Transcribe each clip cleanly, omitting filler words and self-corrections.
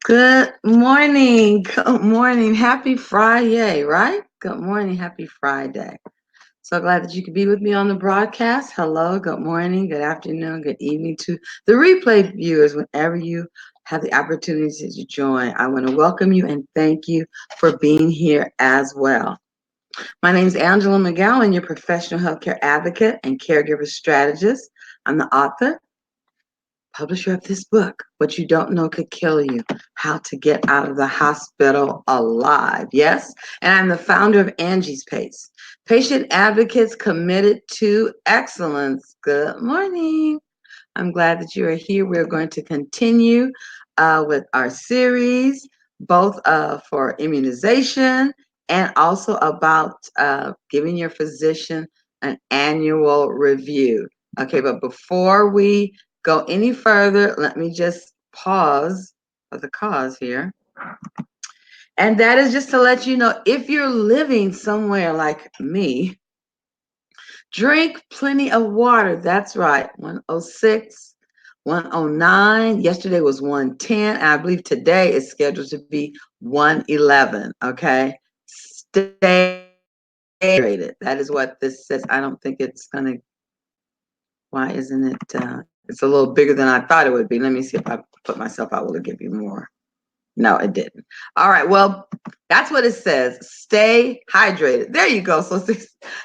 Good morning. Good morning. Happy Friday, right? Good morning. Happy Friday. So glad that you could be with me on the broadcast. Hello, good morning, good afternoon, good evening to the replay viewers whenever you have the opportunity to join. I want to welcome you and thank you for being here as well. My name is Angela McGowan, your professional healthcare advocate and caregiver strategist. I'm the author publisher of this book, What You Don't Know Could Kill You, How to Get Out of the Hospital Alive. Yes, and I'm the founder of Angie's Pace, patient advocates committed to excellence. Good morning. I'm glad that you are here. We're going to continue with our series, both for immunization and also about giving your physician an annual review. Okay, but before we go any further, let me just pause for the cause here. And that is just to let you know, if you're living somewhere like me, drink plenty of water. That's right. 106, 109. Yesterday was 110. And I believe today is scheduled to be 111. Okay. Stay hydrated. That is what this says. I don't think it's going to. Why isn't it? It's a little bigger than I thought it would be. Let me see if I put myself out. Will it give you more? No, it didn't. All right. Well, that's what it says. Stay hydrated. There you go. So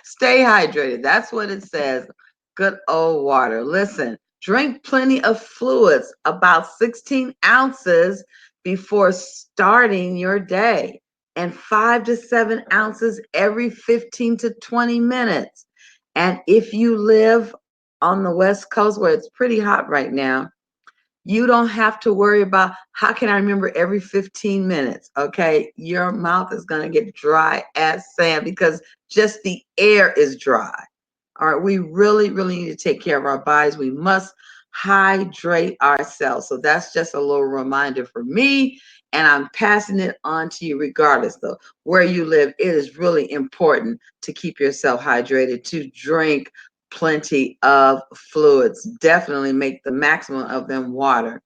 stay hydrated. That's what it says. Good old water. Listen, drink plenty of fluids, about 16 ounces before starting your day, and 5 to 7 ounces every 15 to 20 minutes. And if you live on the West Coast where it's pretty hot right now, you don't have to worry about how can I remember every 15 minutes. Okay. Your mouth is going to get dry as sand because just the air is dry. All right. We really, really need to take care of our bodies. We must hydrate ourselves. So that's just a little reminder for me. And I'm passing it on to you regardless though where you live. It is really important to keep yourself hydrated, to drink plenty of fluids. Definitely make the maximum of them water.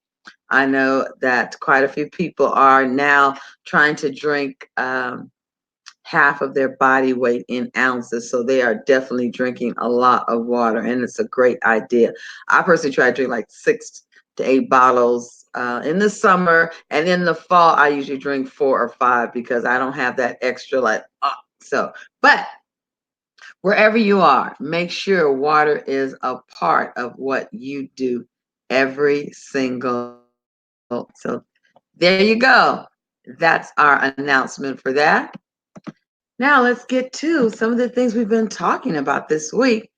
I know that quite a few people are now trying to drink half of their body weight in ounces. So they are definitely drinking a lot of water, and it's a great idea. I personally try to drink like 6 to 8 bottles in the summer, and in the fall, I usually drink 4 or 5 because I don't have that extra like, but wherever you are, make sure water is a part of what you do every single day. So there you go. That's our announcement for that. Now let's get to some of the things we've been talking about this week.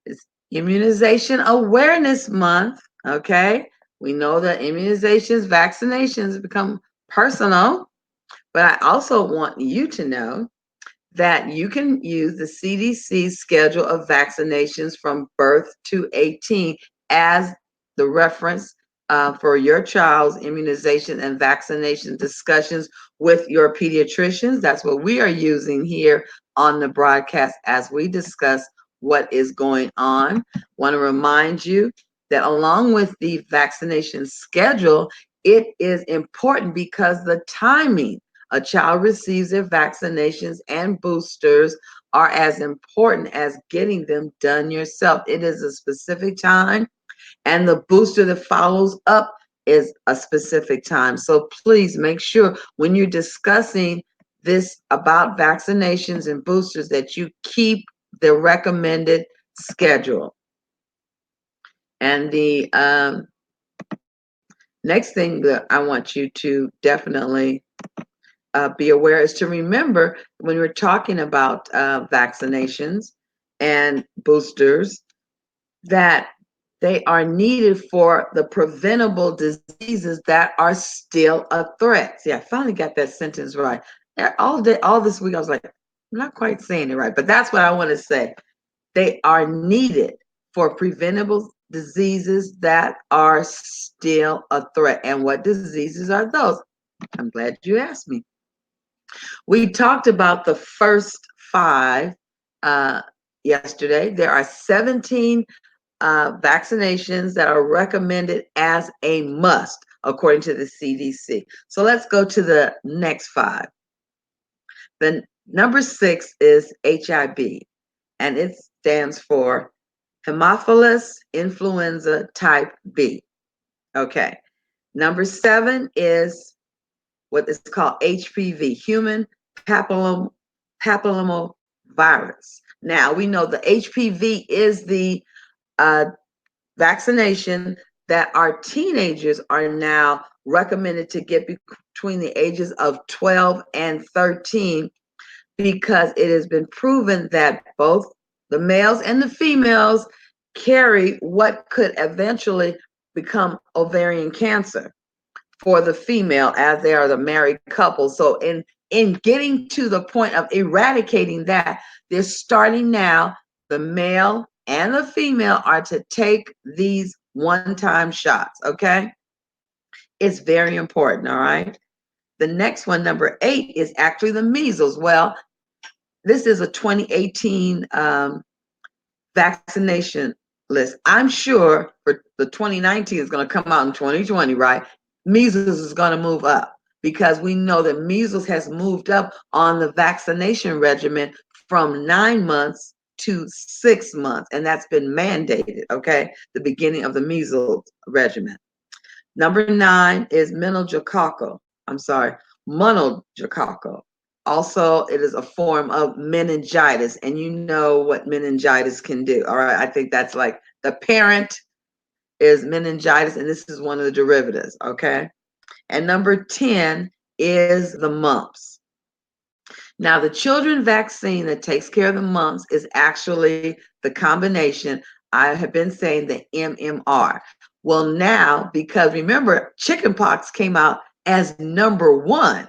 It's Immunization Awareness Month. Okay. We know that immunizations, vaccinations become personal, but I also want you to know that you can use the CDC schedule of vaccinations from birth to 18 as the reference for your child's immunization and vaccination discussions with your pediatricians. That's what we are using here on the broadcast as we discuss what is going on. Want to remind you that along with the vaccination schedule, it is important because the timing a child receives their vaccinations and boosters are as important as getting them done yourself. It is a specific time, and the booster that follows up is a specific time. So please make sure when you're discussing this about vaccinations and boosters that you keep the recommended schedule. And the next thing that I want you to definitely be aware is to remember when we're talking about vaccinations and boosters that they are needed for the preventable diseases that are still a threat. See, I finally got that sentence right. All day, all this week, I was like, I'm not quite saying it right, but that's what I want to say. They are needed for preventable diseases that are still a threat. And what diseases are those? I'm glad you asked me. We talked about the first 5 uh, yesterday. There are 17 vaccinations that are recommended as a must. according to the CDC. So let's go to the next five. The number six is HIB, and it stands for Haemophilus influenza type B. Okay. Number seven is what is called HPV, human papillomavirus. Now, we know the HPV is the uh, vaccination that our teenagers are now recommended to get between the ages of 12 and 13, because it has been proven that both the males and the females carry what could eventually become ovarian cancer for the female, as they are the married couple. So in getting to the point of eradicating that, they're starting now. The male and the female are to take these one-time shots, okay? It's very important, all right? The next one, number 8, is actually the measles. Well, this is a 2018 vaccination list. I'm sure for the 2019 is going to come out in 2020, right? Measles is going to move up, because we know that measles has moved up on the vaccination regimen from 9 months to 6 months, and that's been mandated, okay? The beginning of the measles regimen. Number 9 is meningococcal. I'm sorry, mononococcal. Also, it is a form of meningitis, and you know what meningitis can do. All right, I think that's like the parent is meningitis, and this is one of the derivatives, okay? And number 10 is the mumps. Now, the children vaccine that takes care of the mumps is actually the combination. I have been saying the MMR. Well, now, because remember, chickenpox came out as number 1.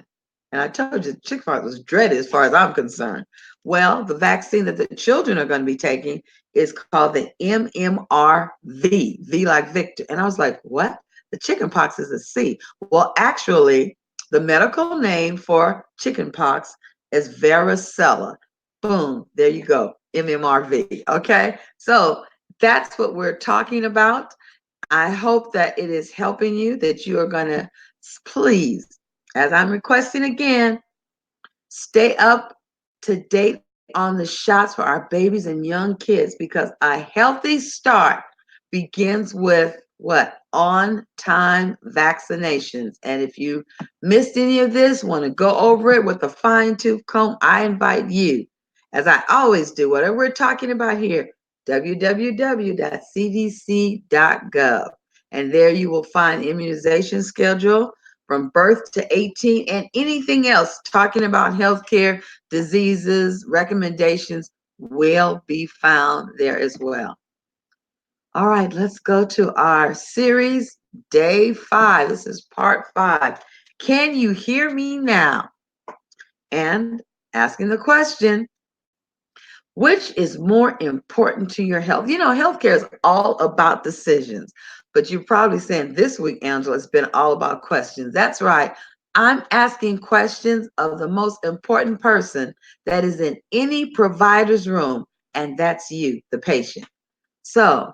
And I told you chickenpox was dreaded as far as I'm concerned. Well, the vaccine that the children are going to be taking is called the MMRV, V like Victor. And I was like, what? The chickenpox is a C. Well, actually, the medical name for chickenpox is varicella. Boom, there you go, MMRV. Okay, so that's what we're talking about. I hope that it is helping you, that you are going to please, as I'm requesting again, stay up to date on the shots for our babies and young kids, because a healthy start begins with what? On time vaccinations. And if you missed any of this, want to go over it with a fine tooth comb, I invite you, as I always do, whatever we're talking about here, www.cdc.gov. And there you will find immunization schedule from birth to 18, and anything else talking about healthcare, diseases, recommendations will be found there as well. All right, let's go to our series, day 5. This is part 5. Can you hear me now? And asking the question, which is more important to your health? You know, healthcare is all about decisions, but you're probably saying this week, Angela, it's been all about questions. That's right. I'm asking questions of the most important person that is in any provider's room, and that's you, the patient. So,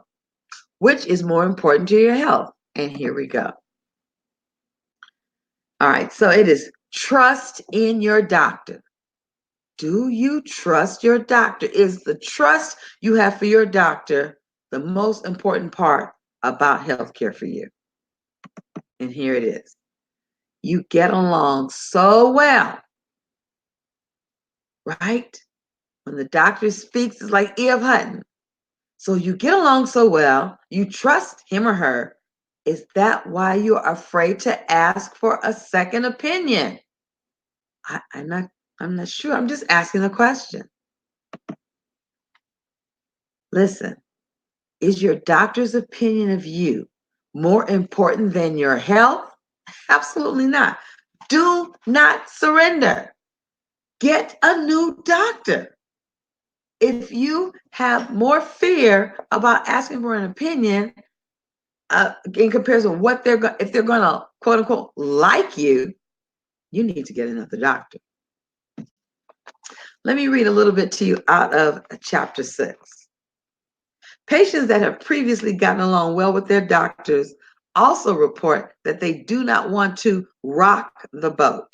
which is more important to your health? And here we go. All right, so it is trust in your doctor. Do you trust your doctor? Is the trust you have for your doctor the most important part about healthcare for you? And here it is. You get along so well, right? When the doctor speaks, it's like E.F. Hutton. So you get along so well, you trust him or her. Is that why you're afraid to ask for a second opinion? I'm not sure. I'm just asking the question. Listen, is your doctor's opinion of you more important than your health? Absolutely not. Do not surrender. Get a new doctor. If you have more fear about asking for an opinion in comparison to what if they're going to quote unquote like you need to get another doctor. Let me read a little bit to you out of chapter 6. Patients that have previously gotten along well with their doctors also report that they do not want to rock the boat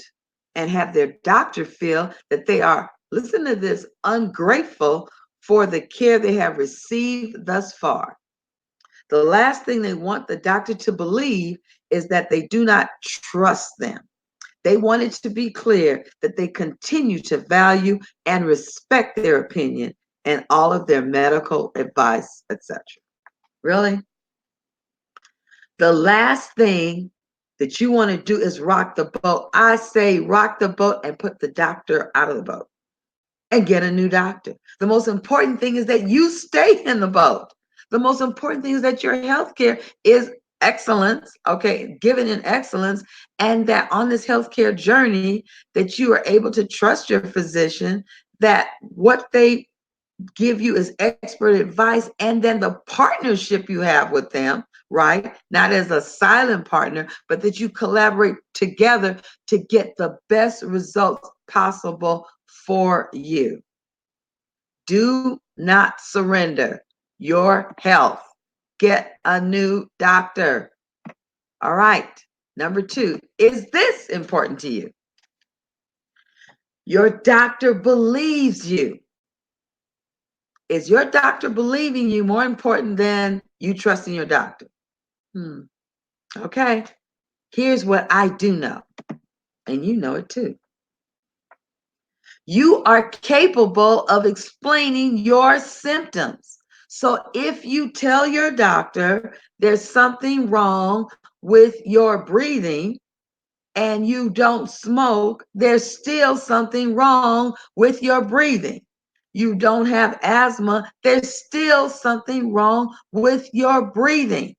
and have their doctor feel that they are, listen to this, ungrateful for the care they have received thus far. The last thing they want the doctor to believe is that they do not trust them. They want it to be clear that they continue to value and respect their opinion and all of their medical advice, etc. Really? The last thing that you want to do is rock the boat. I say rock the boat and put the doctor out of the boat and get a new doctor. The most important thing is that you stay in the boat. The most important thing is that your healthcare is excellence, okay, given in excellence, and that on this healthcare journey that you are able to trust your physician, that what they give you is expert advice, and then the partnership you have with them, right? Not as a silent partner, but that you collaborate together to get the best results possible for you. Do not surrender your health. Get a new doctor. All right. Number 2, is this important to you? Your doctor believes you. Is your doctor believing you more important than you trusting your doctor? Okay. Here's what I do know, and you know it too. You are capable of explaining your symptoms. So if you tell your doctor there's something wrong with your breathing and you don't smoke, there's still something wrong with your breathing. You don't have asthma, there's still something wrong with your breathing.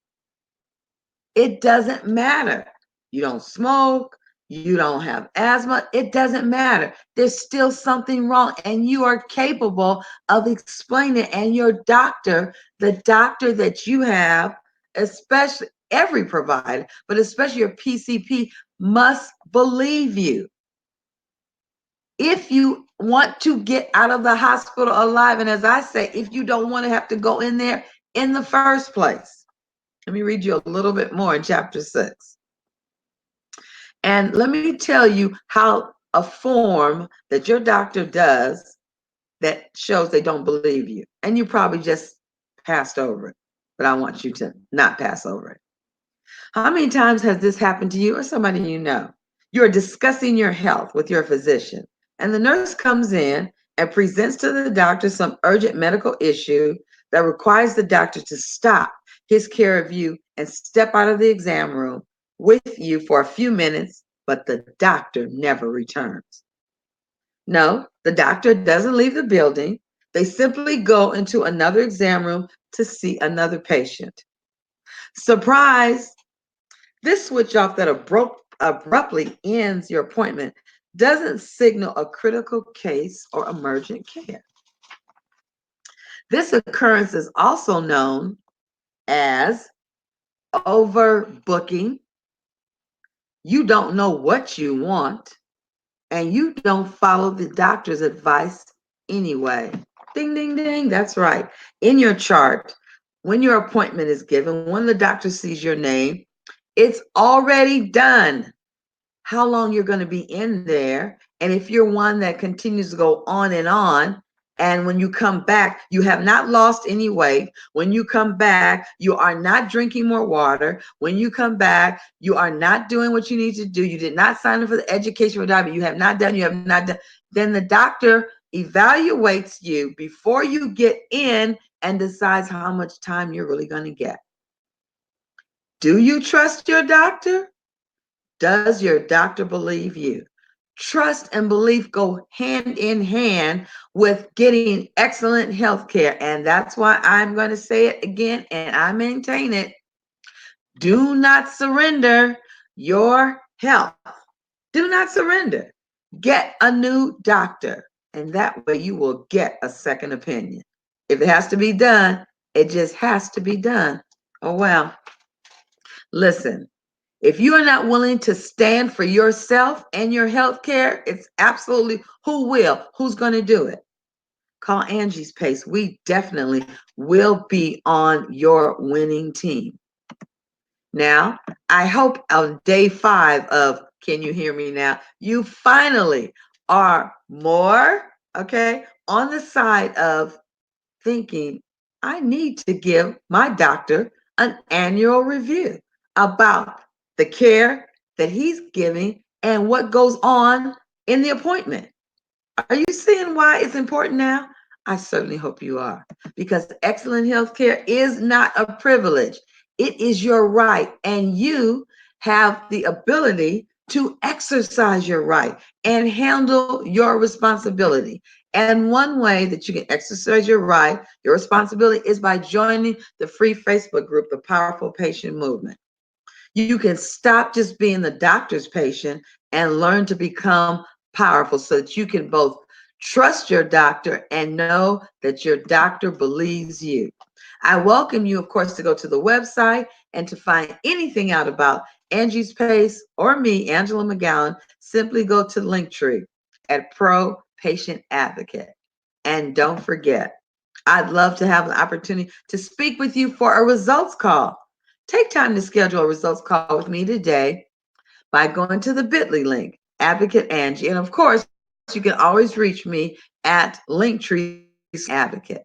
It doesn't matter. You don't smoke, you don't have asthma, it doesn't matter. There's still something wrong, and you are capable of explaining it. And your doctor, the doctor that you have, especially every provider, but especially your PCP, must believe you. If you want to get out of the hospital alive, and as I say, if you don't want to have to go in there in the first place, let me read you a little bit more in chapter 6. And let me tell you how a form that your doctor does that shows they don't believe you. And you probably just passed over it, but I want you to not pass over it. How many times has this happened to you or somebody you know? You're discussing your health with your physician, and the nurse comes in and presents to the doctor some urgent medical issue that requires the doctor to stop his care of you and step out of the exam room with you for a few minutes, but the doctor never returns. No, the doctor doesn't leave the building. They simply go into another exam room to see another patient. Surprise! This switch off that abruptly ends your appointment doesn't signal a critical case or emergent care. This occurrence is also known as overbooking. You don't know what you want, and you don't follow the doctor's advice anyway. Ding, ding, ding. That's right. In your chart, when your appointment is given, when the doctor sees your name, it's already done how long you're going to be in there. And if you're one that continues to go on, and when you come back, you have not lost any weight. When you come back, you are not drinking more water. When you come back, you are not doing what you need to do. You did not sign up for the education for diabetes. You have not done. Then the doctor evaluates you before you get in and decides how much time you're really going to get. Do you trust your doctor? Does your doctor believe you? Trust and belief go hand in hand with getting excellent health care. And that's why I'm going to say it again, and I maintain it. Do not surrender your health. Do not surrender. Get a new doctor, and that way you will get a second opinion. If it has to be done, it just has to be done. Oh, well. Listen, if you are not willing to stand for yourself and your health care, it's absolutely who will? Who's going to do it? Call Angie's Pace. We definitely will be on your winning team. Now, I hope on day 5 of Can You Hear Me Now, you finally are more, okay, on the side of thinking, I need to give my doctor an annual review about the care that he's giving and what goes on in the appointment. Are you seeing why it's important now? I certainly hope you are, because excellent health care is not a privilege. It is your right, and you have the ability to exercise your right and handle your responsibility. And one way that you can exercise your right, your responsibility, is by joining the free Facebook group, the Powerful Patient Movement. You can stop just being the doctor's patient and learn to become powerful so that you can both trust your doctor and know that your doctor believes you. I welcome you, of course, to go to the website and to find anything out about Angie's Pace or me, Angela McGowan. Simply go to Linktree at Pro Patient Advocate. And don't forget, I'd love to have an opportunity to speak with you for a results call. Take time to schedule a results call with me today by going to the bit.ly link, Advocate Angie. And of course, you can always reach me at Linktree/Advocate.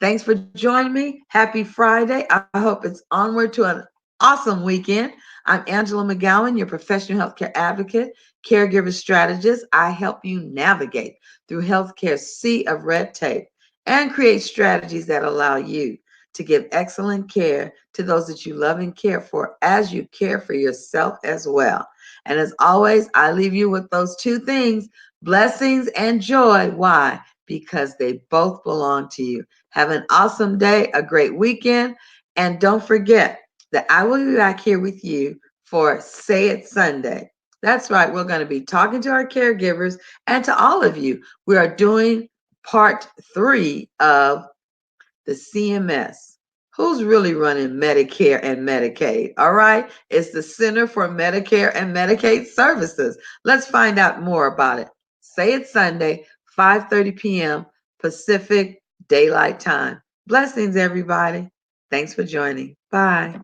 Thanks for joining me. Happy Friday. I hope it's onward to an awesome weekend. I'm Angela McGowan, your professional healthcare advocate, caregiver strategist. I help you navigate through healthcare's sea of red tape and create strategies that allow you to give excellent care to those that you love and care for as you care for yourself as well. And as always, I leave you with those two things: blessings and joy. Why? Because they both belong to you. Have an awesome day, a great weekend. And don't forget that I will be back here with you for Say It Sunday. That's right. We're going to be talking to our caregivers and to all of you. We are doing part 3 of the CMS. Who's really running Medicare and Medicaid? All right. It's the Center for Medicare and Medicaid Services. Let's find out more about it. Say It Sunday, 5:30 p.m. Pacific Daylight Time. Blessings, everybody. Thanks for joining. Bye.